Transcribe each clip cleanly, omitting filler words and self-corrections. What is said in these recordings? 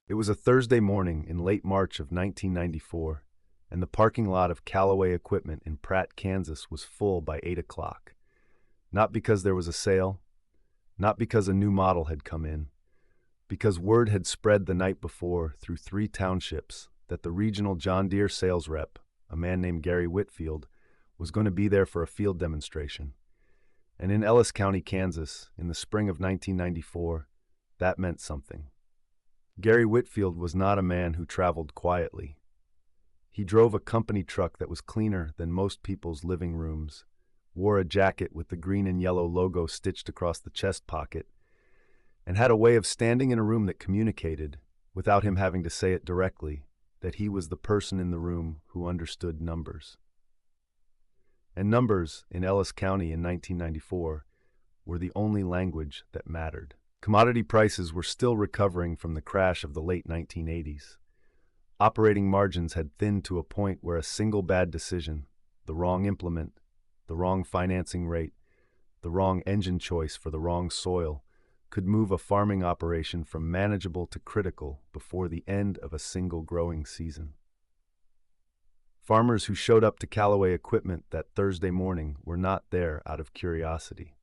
It was a Thursday morning in late March of 1994, and the parking lot of Callaway Equipment in Pratt, Kansas was full by 8 o'clock. Not because there was a sale, not because a new model had come in, because word had spread the night before through 3 townships that the regional John Deere sales rep, a man named Gary Whitfield, was going to be there for a field demonstration. And in Ellis County, Kansas, in the spring of 1994, that meant something. Gary Whitfield was not a man who traveled quietly. He drove a company truck that was cleaner than most people's living rooms, wore a jacket with the green and yellow logo stitched across the chest pocket, and had a way of standing in a room that communicated, without him having to say it directly, that he was the person in the room who understood numbers. And numbers in Ellis County in 1994 were the only language that mattered. Commodity prices were still recovering from the crash of the late 1980s. Operating margins had thinned to a point where a single bad decision, the wrong implement, the wrong financing rate, the wrong engine choice for the wrong soil, could move a farming operation from manageable to critical before the end of a single growing season. Farmers who showed up to Callaway Equipment that Thursday morning were not there out of curiosity.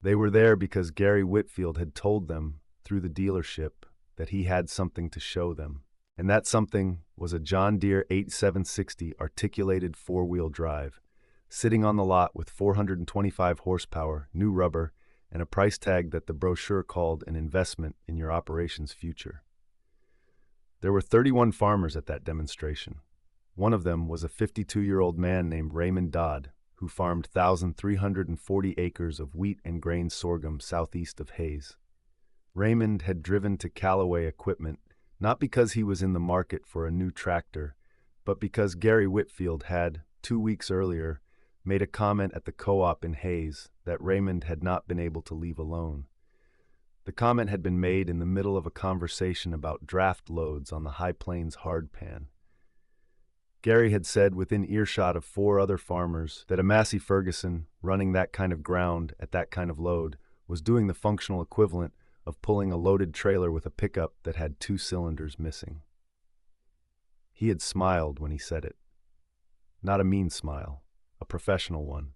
They were there because Gary Whitfield had told them, through the dealership, that he had something to show them. And that something was a John Deere 8760 articulated 4-wheel drive, sitting on the lot with 425 horsepower, new rubber, and a price tag that the brochure called an investment in your operation's future. There were 31 farmers at that demonstration. One of them was a 52-year-old man named Raymond Dodd, who farmed 1,340 acres of wheat and grain sorghum southeast of Hayes. Raymond had driven to Callaway Equipment not because he was in the market for a new tractor, but because Gary Whitfield had, 2 weeks earlier, made a comment at the co-op in Hayes that Raymond had not been able to leave alone. The comment had been made in the middle of a conversation about draft loads on the High Plains hardpan. Gary had said within earshot of 4 other farmers that a Massey Ferguson running that kind of ground at that kind of load was doing the functional equivalent of pulling a loaded trailer with a pickup that had 2 cylinders missing. He had smiled when he said it. Not a mean smile, a professional one.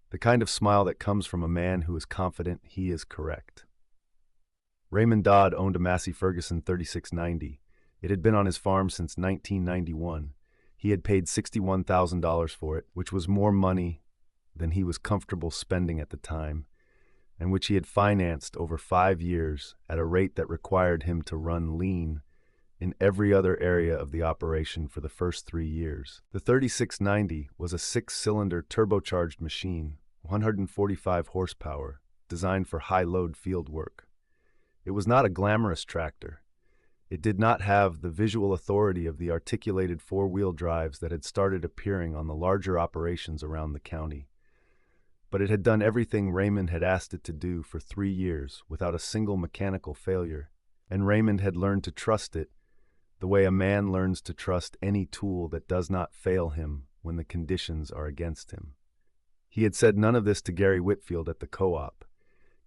The kind of smile that comes from a man who is confident he is correct. Raymond Dodd owned a Massey Ferguson 3690. It had been on his farm since 1991. He had paid $61,000 for it, which was more money than he was comfortable spending at the time, and which he had financed over 5 years at a rate that required him to run lean in every other area of the operation for the first 3 years. The 3690 was a 6-cylinder turbocharged machine, 145 horsepower, designed for high-load field work. It was not a glamorous tractor. It did not have the visual authority of the articulated 4-wheel drives that had started appearing on the larger operations around the county. But it had done everything Raymond had asked it to do for 3 years without a single mechanical failure, and Raymond had learned to trust it the way a man learns to trust any tool that does not fail him when the conditions are against him. He had said none of this to Gary Whitfield at the co-op.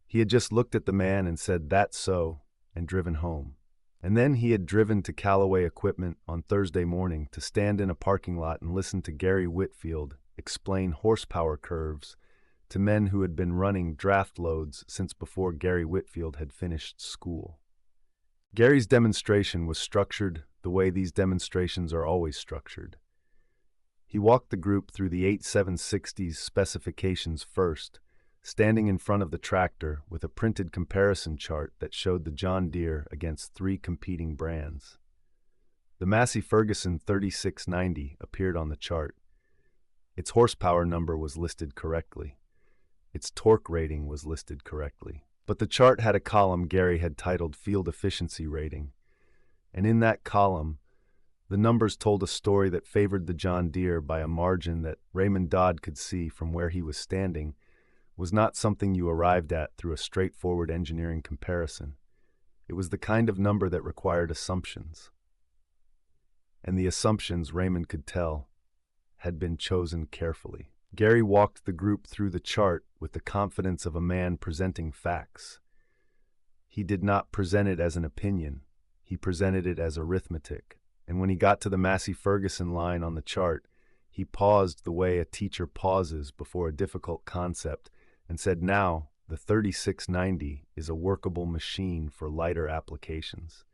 He had just looked at the man and said, "That's so," and driven home. And then he had driven to Callaway Equipment on Thursday morning to stand in a parking lot and listen to Gary Whitfield explain horsepower curves to men who had been running draft loads since before Gary Whitfield had finished school. Gary's demonstration was structured the way these demonstrations are always structured. He walked the group through the 8760's specifications first, standing in front of the tractor with a printed comparison chart that showed the John Deere against 3 competing brands. The Massey Ferguson 3690 appeared on the chart. Its horsepower number was listed correctly. Its torque rating was listed correctly. But the chart had a column Gary had titled Field Efficiency Rating, and in that column, the numbers told a story that favored the John Deere by a margin that Raymond Dodd could see from where he was standing was not something you arrived at through a straightforward engineering comparison. It was the kind of number that required assumptions. And the assumptions, Raymond could tell, had been chosen carefully. Gary walked the group through the chart with the confidence of a man presenting facts. He did not present it as an opinion. he presented it as arithmetic, and when he got to the Massey Ferguson line on the chart, he paused the way a teacher pauses before a difficult concept and said, "Now, the 3690 is a workable machine for lighter applications.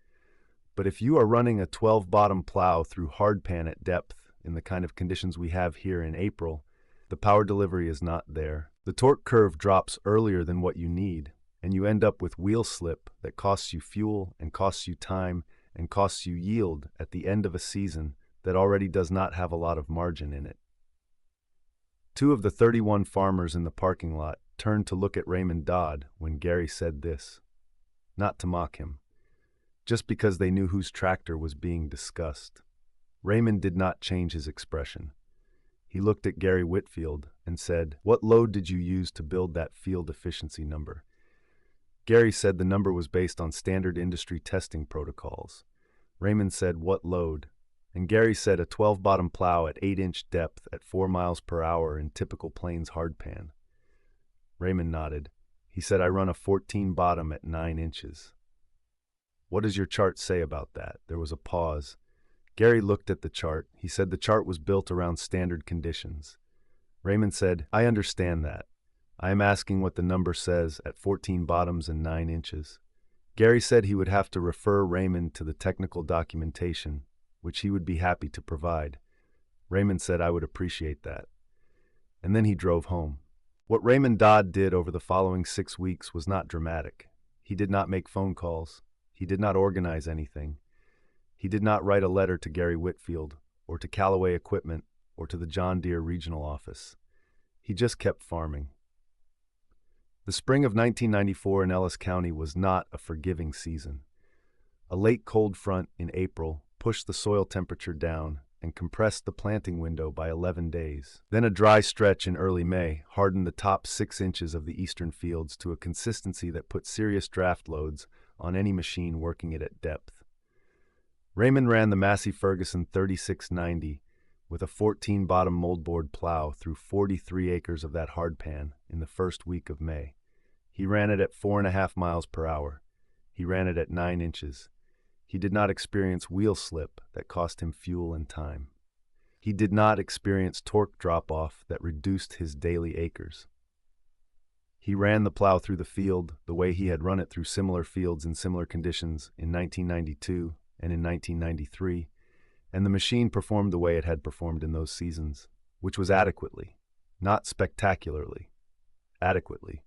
But if you are running a 12-bottom plow through hardpan at depth in the kind of conditions we have here in April, the power delivery is not there. The torque curve drops earlier than what you need, and you end up with wheel slip that costs you fuel and costs you time and costs you yield at the end of a season that already does not have a lot of margin in it." Two of the 31 farmers in the parking lot turned to look at Raymond Dodd when Gary said this, not to mock him, just because they knew whose tractor was being discussed. Raymond did not change his expression. He looked at Gary Whitfield and said, "What load did you use to build that field efficiency number?" Gary said the number was based on standard industry testing protocols. Raymond said, "What load?" And Gary said a 12-bottom plow at 8-inch depth at 4 miles per hour in typical plains hardpan. Raymond nodded. He said, "I run a 14-bottom at 9 inches. "What does your chart say about that?" There was a pause. Gary looked at the chart. He said the chart was built around standard conditions. Raymond said, "I understand that. I am asking what the number says at 14 bottoms and 9 inches. Gary said he would have to refer Raymond to the technical documentation, which he would be happy to provide. Raymond said, "I would appreciate that." And then he drove home. What Raymond Dodd did over the following 6 weeks was not dramatic. He did not make phone calls. He did not organize anything. He did not write a letter to Gary Whitfield, or to Callaway Equipment, or to the John Deere regional office. He just kept farming. The spring of 1994 in Ellis County was not a forgiving season. A late cold front in April pushed the soil temperature down and compressed the planting window by 11 days. Then a dry stretch in early May hardened the top 6 inches of the eastern fields to a consistency that put serious draft loads on any machine working it at depth. Raymond ran the Massey Ferguson 3690 with a 14-bottom moldboard plow through 43 acres of that hardpan in the first week of May. He ran it at 4.5 miles per hour. He ran it at 9 inches. He did not experience wheel slip that cost him fuel and time. He did not experience torque drop-off that reduced his daily acres. He ran the plow through the field the way he had run it through similar fields in similar conditions in 1992 and in 1993, and the machine performed the way it had performed in those seasons, which was adequately, not spectacularly, adequately,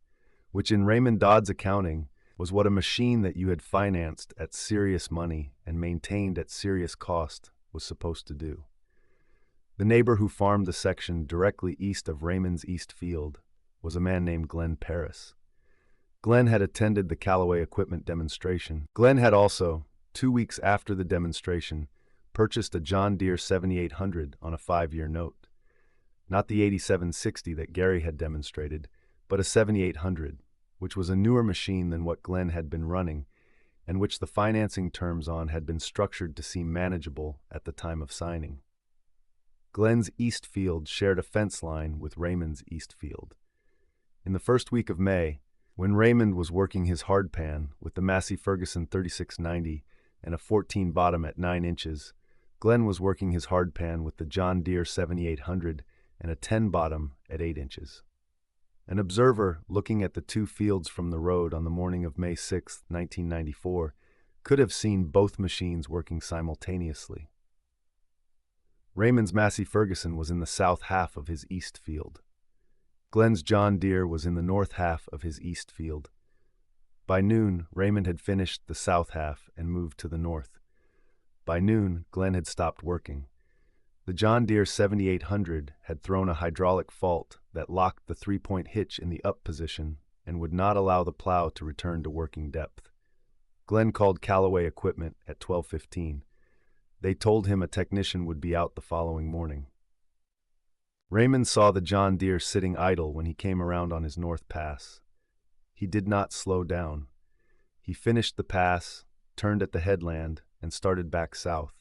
which in Raymond Dodd's accounting was what a machine that you had financed at serious money and maintained at serious cost was supposed to do. The neighbor who farmed the section directly east of Raymond's East Field was a man named Glenn Paris. Glenn had attended the Callaway Equipment demonstration. Glenn had also, 2 weeks after the demonstration, purchased a John Deere 7800 on a 5-year note. Not the 8760 that Gary had demonstrated, but a 7800, which was a newer machine than what Glenn had been running, and which the financing terms on had been structured to seem manageable at the time of signing. Glenn's East Field shared a fence line with Raymond's East Field. In the first week of May, when Raymond was working his hardpan with the Massey Ferguson 3690 and a 14-bottom at 9 inches, Glenn was working his hardpan with the John Deere 7800 and a 10-bottom at 8 inches. An observer looking at the two fields from the road on the morning of May 6, 1994, could have seen both machines working simultaneously. Raymond's Massey Ferguson was in the south half of his east field. Glenn's John Deere was in the north half of his east field. By noon, Raymond had finished the south half and moved to the north. By noon, Glenn had stopped working. The John Deere 7800 had thrown a hydraulic fault that locked the 3-point hitch in the up position and would not allow the plow to return to working depth. Glenn called Callaway Equipment at 12:15. They told him a technician would be out the following morning. Raymond saw the John Deere sitting idle when he came around on his north pass. He did not slow down. He finished the pass, turned at the headland, and started back south.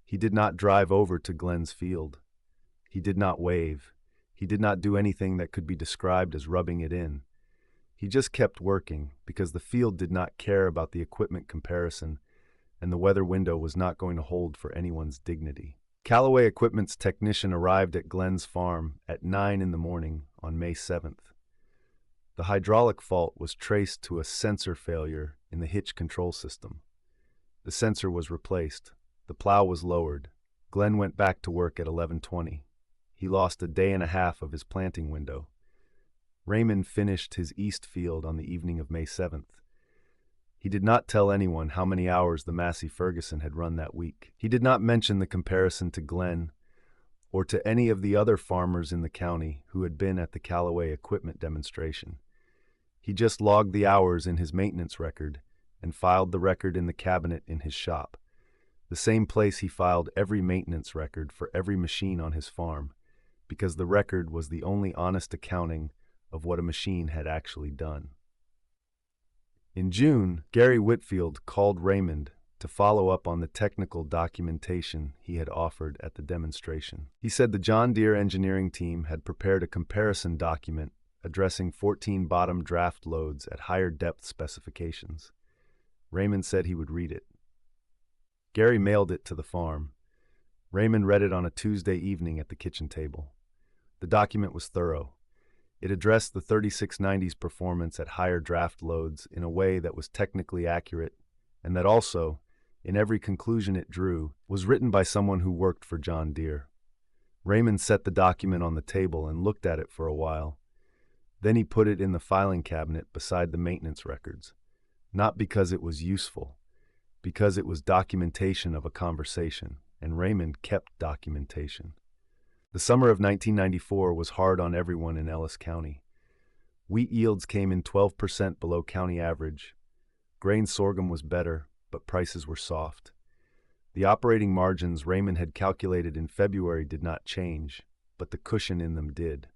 He did not drive over to Glenn's field. He did not wave. He did not do anything that could be described as rubbing it in. He just kept working because the field did not care about the equipment comparison, and the weather window was not going to hold for anyone's dignity. Callaway Equipment's technician arrived at Glenn's farm at 9 in the morning on May 7th. The hydraulic fault was traced to a sensor failure in the hitch control system. The sensor was replaced. The plow was lowered. Glenn went back to work at 11:20. He lost a day and a half of his planting window. Raymond finished his east field on the evening of May 7th. He did not tell anyone how many hours the Massey Ferguson had run that week. He did not mention the comparison to Glenn or to any of the other farmers in the county who had been at the Callaway Equipment demonstration. He just logged the hours in his maintenance record and filed the record in the cabinet in his shop, the same place he filed every maintenance record for every machine on his farm, because the record was the only honest accounting of what a machine had actually done. In June, Gary Whitfield called Raymond to follow up on the technical documentation he had offered at the demonstration. He said the John Deere engineering team had prepared a comparison document addressing 14 bottom draft loads at higher depth specifications. Raymond said he would read it. Gary mailed it to the farm. Raymond read it on a Tuesday evening at the kitchen table. The document was thorough. It addressed the 3690's performance at higher draft loads in a way that was technically accurate, and that also, in every conclusion it drew, was written by someone who worked for John Deere. Raymond set the document on the table and looked at it for a while. Then he put it in the filing cabinet beside the maintenance records, not because it was useful, because it was documentation of a conversation, and Raymond kept documentation. The summer of 1994 was hard on everyone in Ellis County. Wheat yields came in 12% below county average. Grain sorghum was better, but prices were soft. The operating margins Raymond had calculated in February did not change, but the cushion in them did.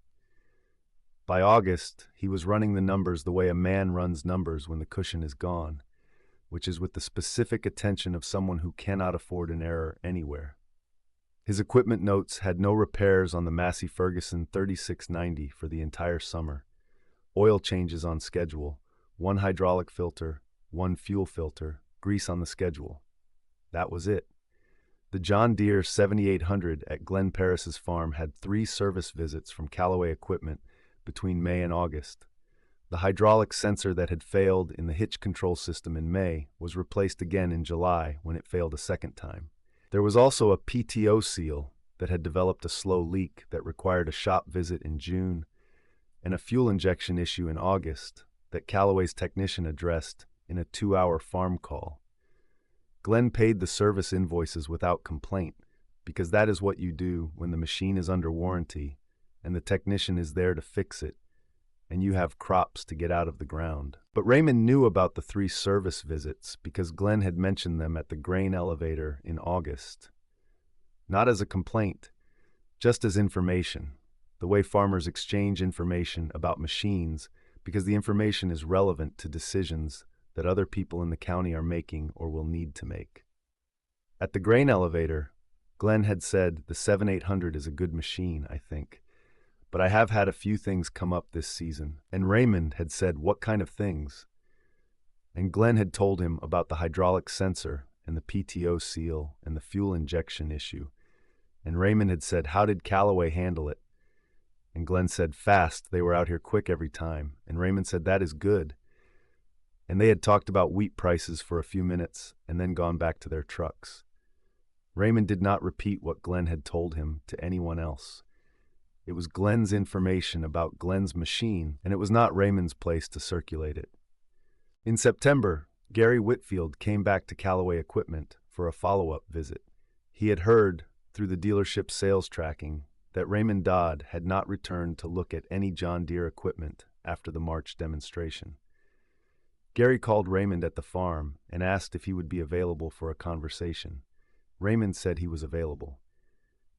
By August, he was running the numbers the way a man runs numbers when the cushion is gone, which is with the specific attention of someone who cannot afford an error anywhere. His equipment notes had no repairs on the Massey Ferguson 3690 for the entire summer. Oil changes on schedule, 1 hydraulic filter, 1 fuel filter, grease on the schedule. That was it. The John Deere 7800 at Glenn Paris's farm had 3 service visits from Callaway Equipment between May and August. The hydraulic sensor that had failed in the hitch control system in May was replaced again in July when it failed a second time. There was also a PTO seal that had developed a slow leak that required a shop visit in June, and a fuel injection issue in August that Callaway's technician addressed in a 2-hour farm call. Glenn paid the service invoices without complaint, because that is what you do when the machine is under warranty and the technician is there to fix it, and you have crops to get out of the ground. But Raymond knew about the 3 service visits because Glenn had mentioned them at the grain elevator in August. Not as a complaint, just as information, the way farmers exchange information about machines because the information is relevant to decisions that other people in the county are making or will need to make. At the grain elevator, Glenn had said, "The 7800 is a good machine, I think. But I have had a few things come up this season." And Raymond had said, "What kind of things?" And Glenn had told him about the hydraulic sensor and the PTO seal and the fuel injection issue. And Raymond had said, "How did Callaway handle it?" And Glenn said, "Fast, they were out here quick every time." And Raymond said, "That is good." And they had talked about wheat prices for a few minutes and then gone back to their trucks. Raymond did not repeat what Glenn had told him to anyone else. It was Glenn's information about Glenn's machine, and it was not Raymond's place to circulate it. In September, Gary Whitfield came back to Callaway Equipment for a follow-up visit. He had heard, through the dealership's sales tracking, that Raymond Dodd had not returned to look at any John Deere equipment after the March demonstration. Gary called Raymond at the farm and asked if he would be available for a conversation. Raymond said he was available.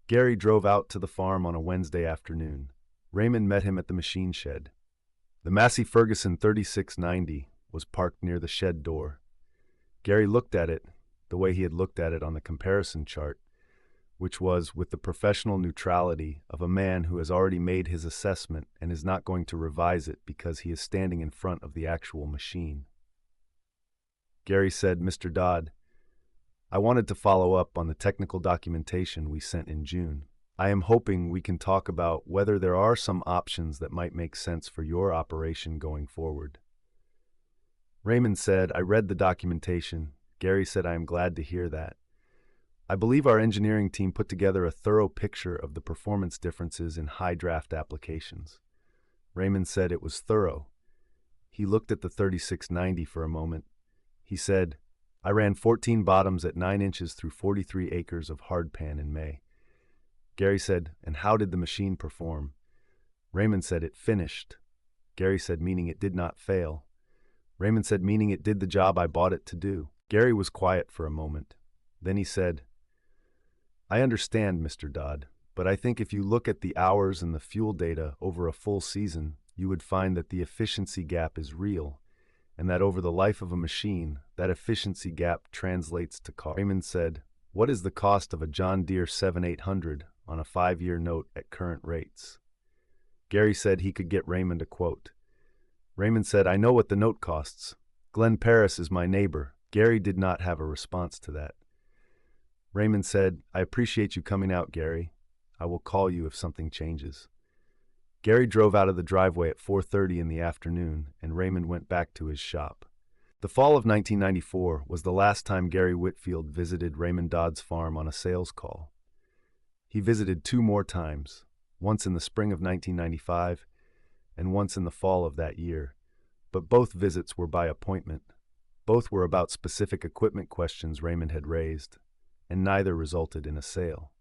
Gary drove out to the farm on a Wednesday afternoon. Raymond met him at the machine shed. The Massey Ferguson 3690 was parked near the shed door. Gary looked at it the way he had looked at it on the comparison chart, which was with the professional neutrality of a man who has already made his assessment and is not going to revise it because he is standing in front of the actual machine. Gary said, "Mr. Dodd, I wanted to follow up on the technical documentation we sent in June. I am hoping we can talk about whether there are some options that might make sense for your operation going forward." Raymond said, "I read the documentation." Gary said, "I am glad to hear that. I believe our engineering team put together a thorough picture of the performance differences in high draft applications." Raymond said it was thorough. He looked at the 3690 for a moment. He said, "I ran 14 bottoms at 9 inches through 43 acres of hardpan in May." Gary said, "And how did the machine perform?" Raymond said, "It finished." Gary said, "Meaning it did not fail." Raymond said, "Meaning it did the job I bought it to do." Gary was quiet for a moment. Then he said, "I understand, Mr. Dodd, but I think if you look at the hours and the fuel data over a full season, you would find that the efficiency gap is real, and that over the life of a machine, that efficiency gap translates to cost." Raymond said, "What is the cost of a John Deere 7800 on a 5-year note at current rates?" Gary said he could get Raymond a quote. Raymond said, "I know what the note costs. Glenn Paris is my neighbor." Gary did not have a response to that. Raymond said, "I appreciate you coming out, Gary. I will call you if something changes." Gary drove out of the driveway at 4:30 in the afternoon, and Raymond went back to his shop. The fall of 1994 was the last time Gary Whitfield visited Raymond Dodd's farm on a sales call. He visited 2 more times, once in the spring of 1995 and once in the fall of that year, but both visits were by appointment. Both were about specific equipment questions Raymond had raised, and neither resulted in a sale.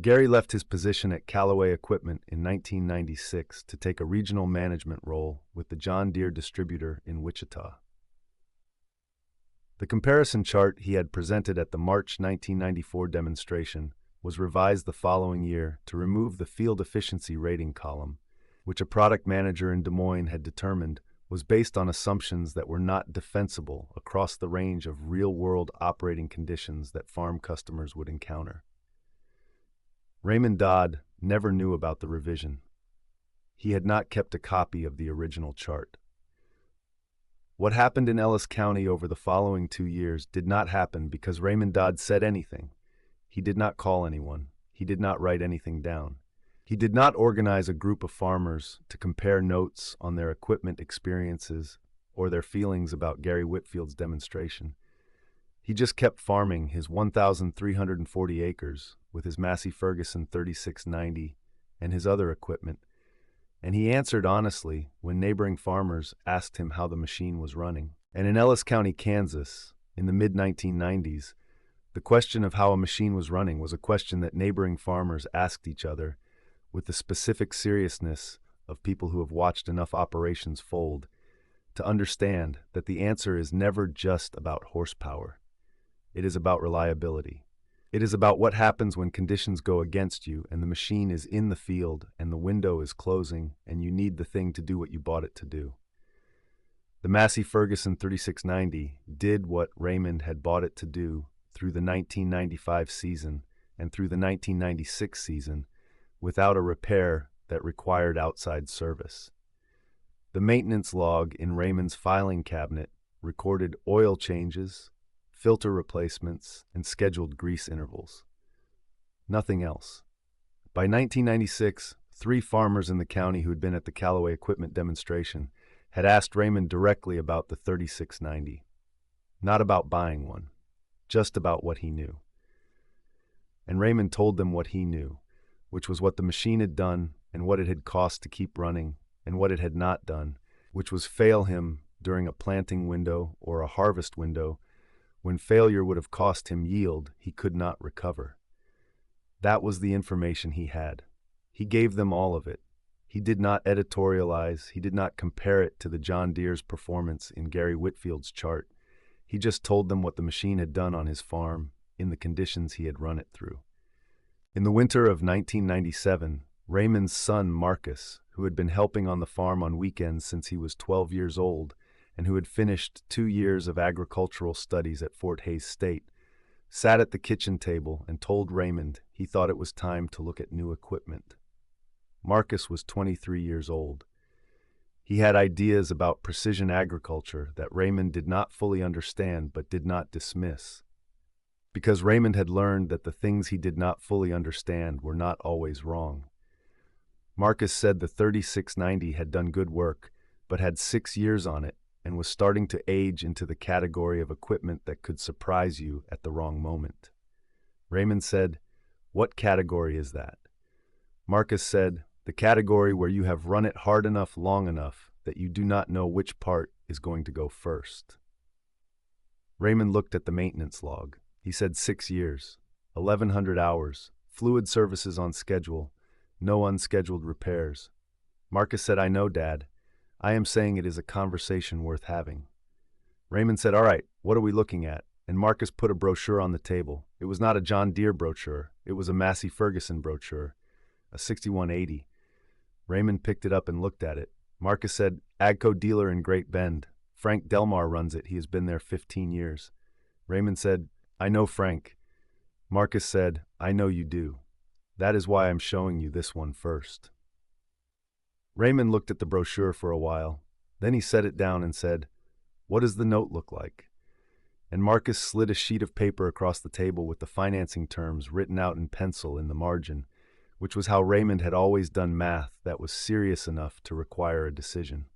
Gary left his position at Callaway Equipment in 1996 to take a regional management role with the John Deere distributor in Wichita. The comparison chart he had presented at the March 1994 demonstration was revised the following year to remove the field efficiency rating column, which a product manager in Des Moines had determined was based on assumptions that were not defensible across the range of real-world operating conditions that farm customers would encounter. Raymond Dodd never knew about the revision. He had not kept a copy of the original chart. What happened in Ellis County over the following 2 years did not happen because Raymond Dodd said anything. He did not call anyone. He did not write anything down. He did not organize a group of farmers to compare notes on their equipment experiences or their feelings about Gary Whitfield's demonstration. He just kept farming his 1,340 acres with his Massey Ferguson 3690 and his other equipment, and he answered honestly when neighboring farmers asked him how the machine was running. And in Ellis County, Kansas, in the mid-1990s, the question of how a machine was running was a question that neighboring farmers asked each other with the specific seriousness of people who have watched enough operations fold to understand that the answer is never just about horsepower. It is about reliability. It is about what happens when conditions go against you and the machine is in the field and the window is closing and you need the thing to do what you bought it to do. The Massey Ferguson 3690 did what Raymond had bought it to do through the 1995 season and through the 1996 season without a repair that required outside service. The maintenance log in Raymond's filing cabinet recorded oil changes, filter replacements, and scheduled grease intervals. Nothing else. By 1996, 3 farmers in the county who had been at the Callaway equipment demonstration had asked Raymond directly about the 3690. Not about buying one, just about what he knew. And Raymond told them what he knew, which was what the machine had done and what it had cost to keep running, and what it had not done, which was fail him during a planting window or a harvest window when failure would have cost him yield he could not recover. That was the information he had. He gave them all of it. He did not editorialize. He did not compare it to the John Deere's performance in Gary Whitfield's chart. He just told them what the machine had done on his farm in the conditions he had run it through. In the winter of 1997, Raymond's son Marcus, who had been helping on the farm on weekends since he was 12 years old and who had finished 2 years of agricultural studies at Fort Hays State, sat at the kitchen table and told Raymond he thought it was time to look at new equipment. Marcus was 23 years old. He had ideas about precision agriculture that Raymond did not fully understand but did not dismiss. because Raymond had learned that the things he did not fully understand were not always wrong. Marcus said the 3690 had done good work, but had 6 years on it and was starting to age into the category of equipment that could surprise you at the wrong moment. Raymond said, "What category is that?" Marcus said, "The category where you have run it hard enough long enough that you do not know which part is going to go first." Raymond looked at the maintenance log. He said 6 years, 1,100 hours, fluid services on schedule, no unscheduled repairs. Marcus said, "I know, Dad. I am saying it is a conversation worth having." Raymond said, "All right, what are we looking at?" And Marcus put a brochure on the table. It was not a John Deere brochure. It was a Massey Ferguson brochure, a 6180. Raymond picked it up and looked at it. Marcus said, "Agco dealer in Great Bend. Frank Delmar runs it. He has been there 15 years. Raymond said, "I know Frank." Marcus said, "I know you do. That is why I'm showing you this one first." Raymond looked at the brochure for a while. Then he set it down and said, "What does the note look like?" And Marcus slid a sheet of paper across the table with the financing terms written out in pencil in the margin, which was how Raymond had always done math that was serious enough to require a decision.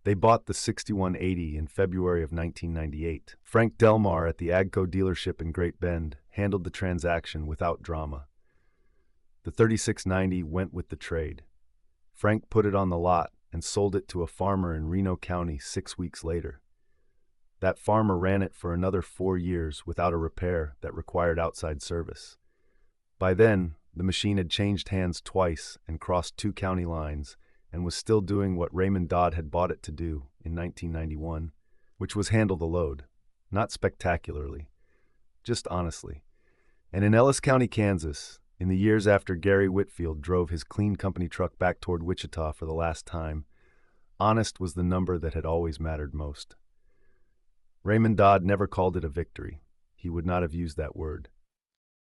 They bought the 6180 in February of 1998. Frank Delmar at the Agco dealership in Great Bend handled the transaction without drama. The 3690 went with the trade. Frank put it on the lot and sold it to a farmer in Reno County 6 weeks later. That farmer ran it for another 4 years without a repair that required outside service. By then, the machine had changed hands twice and crossed 2 county lines and was still doing what Raymond Dodd had bought it to do in 1991, which was handle the load. Not spectacularly, just honestly. And in Ellis County, Kansas, in the years after Gary Whitfield drove his clean company truck back toward Wichita for the last time, honest was the number that had always mattered most. Raymond Dodd never called it a victory. He would not have used that word.